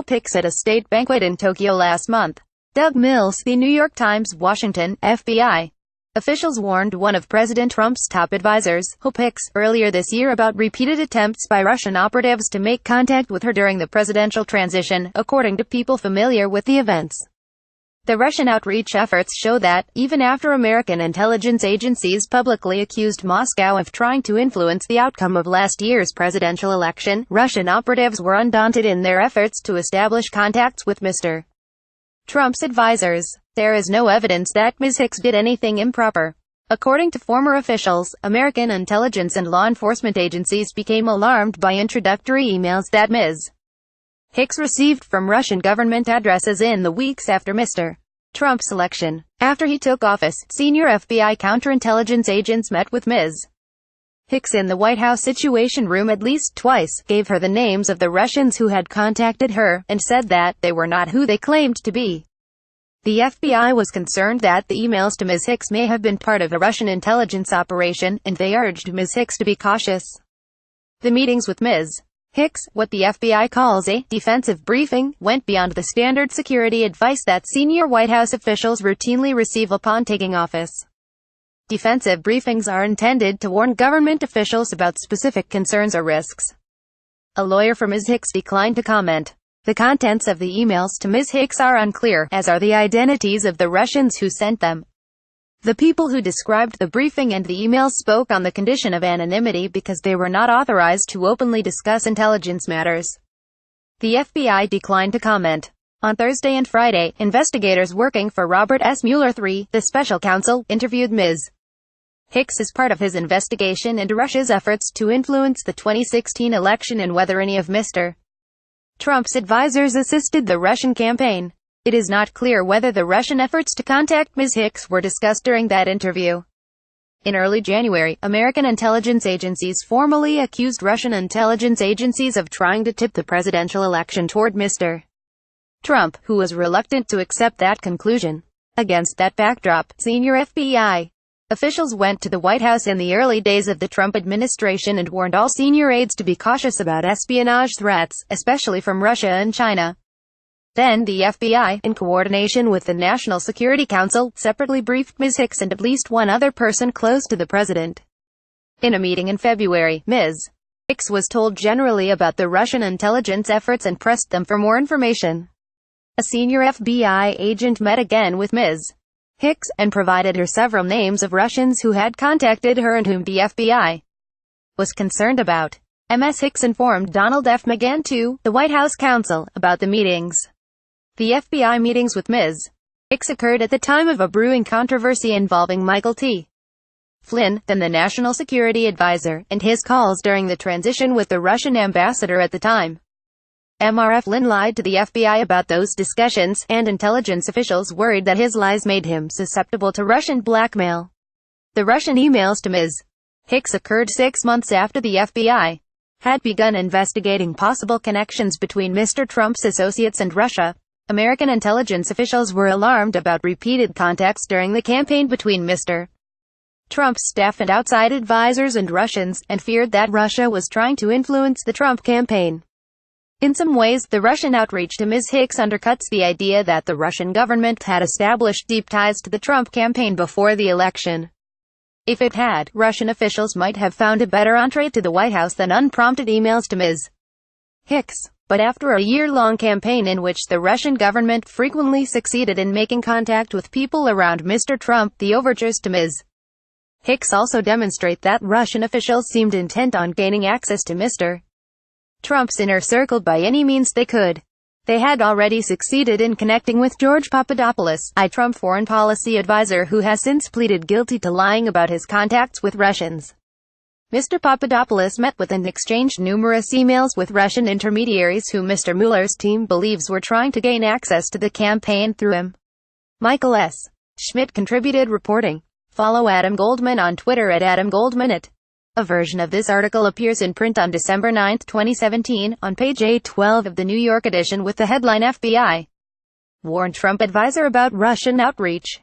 Hicks at a state banquet in Tokyo last month. Doug Mills, The New York Times, Washington. FBI officials warned one of President Trump's top advisors, Hicks, earlier this year about repeated attempts by Russian operatives to make contact with her during the presidential transition, according to people familiar with the events. The Russian outreach efforts show that, even after American intelligence agencies publicly accused Moscow of trying to influence the outcome of last year's presidential election, Russian operatives were undaunted in their efforts to establish contacts with Mr. Trump's advisors. There is no evidence that Ms. Hicks did anything improper. According to former officials, American intelligence and law enforcement agencies became alarmed by introductory emails that Ms. Hicks received from Russian government addresses in the weeks after Mr. Trump's election. After he took office, senior FBI counterintelligence agents met with Ms. Hicks in the White House Situation Room at least twice, gave her the names of the Russians who had contacted her, and said that they were not who they claimed to be. The FBI was concerned that the emails to Ms. Hicks may have been part of a Russian intelligence operation, and they urged Ms. Hicks to be cautious. The meetings with Ms. Hicks, what the FBI calls a defensive briefing, went beyond the standard security advice that senior White House officials routinely receive upon taking office. Defensive briefings are intended to warn government officials about specific concerns or risks. A lawyer for Ms. Hicks declined to comment. The contents of the emails to Ms. Hicks are unclear, as are the identities of the Russians who sent them. The people who described the briefing and the emails spoke on the condition of anonymity because they were not authorized to openly discuss intelligence matters. The FBI declined to comment. On Thursday and Friday, investigators working for Robert S. Mueller III, the special counsel, interviewed Ms. Hicks as part of his investigation into Russia's efforts to influence the 2016 election and whether any of Mr. Trump's advisors assisted the Russian campaign. It is not clear whether the Russian efforts to contact Ms. Hicks were discussed during that interview. In early January, American intelligence agencies formally accused Russian intelligence agencies of trying to tip the presidential election toward Mr. Trump, who was reluctant to accept that conclusion. Against that backdrop, senior FBI officials went to the White House in the early days of the Trump administration and warned all senior aides to be cautious about espionage threats, especially from Russia and China. Then the FBI, in coordination with the National Security Council, separately briefed Ms. Hicks and at least one other person close to the president. In a meeting in February, Ms. Hicks was told generally about the Russian intelligence efforts and pressed them for more information. A senior FBI agent met again with Ms. Hicks, and provided her several names of Russians who had contacted her and whom the FBI was concerned about. Ms. Hicks informed Donald F. McGahn II, the White House counsel, about the meetings. The FBI meetings with Ms. Hicks occurred at the time of a brewing controversy involving Michael T. Flynn, then the National Security Advisor, and his calls during the transition with the Russian ambassador at the time. Flynn lied to the FBI about those discussions, and intelligence officials worried that his lies made him susceptible to Russian blackmail. The Russian emails to Ms. Hicks occurred 6 months after the FBI had begun investigating possible connections between Mr. Trump's associates and Russia. American intelligence officials were alarmed about repeated contacts during the campaign between Mr. Trump's staff and outside advisors and Russians, and feared that Russia was trying to influence the Trump campaign. In some ways, the Russian outreach to Ms. Hicks undercuts the idea that the Russian government had established deep ties to the Trump campaign before the election. If it had, Russian officials might have found a better entree to the White House than unprompted emails to Ms. Hicks. But after a year-long campaign in which the Russian government frequently succeeded in making contact with people around Mr. Trump, the overtures to Ms. Hicks also demonstrate that Russian officials seemed intent on gaining access to Mr. Trump's inner circle by any means they could. They had already succeeded in connecting with George Papadopoulos, a Trump foreign policy advisor who has since pleaded guilty to lying about his contacts with Russians. Mr. Papadopoulos met with and exchanged numerous emails with Russian intermediaries who Mr. Mueller's team believes were trying to gain access to the campaign through him. Michael S. Schmidt contributed reporting. Follow Adam Goldman on Twitter at AdamGoldman. A version of this article appears in print on December 9, 2017, on page 812 of the New York edition with the headline FBI warned Trump advisor about Russian outreach.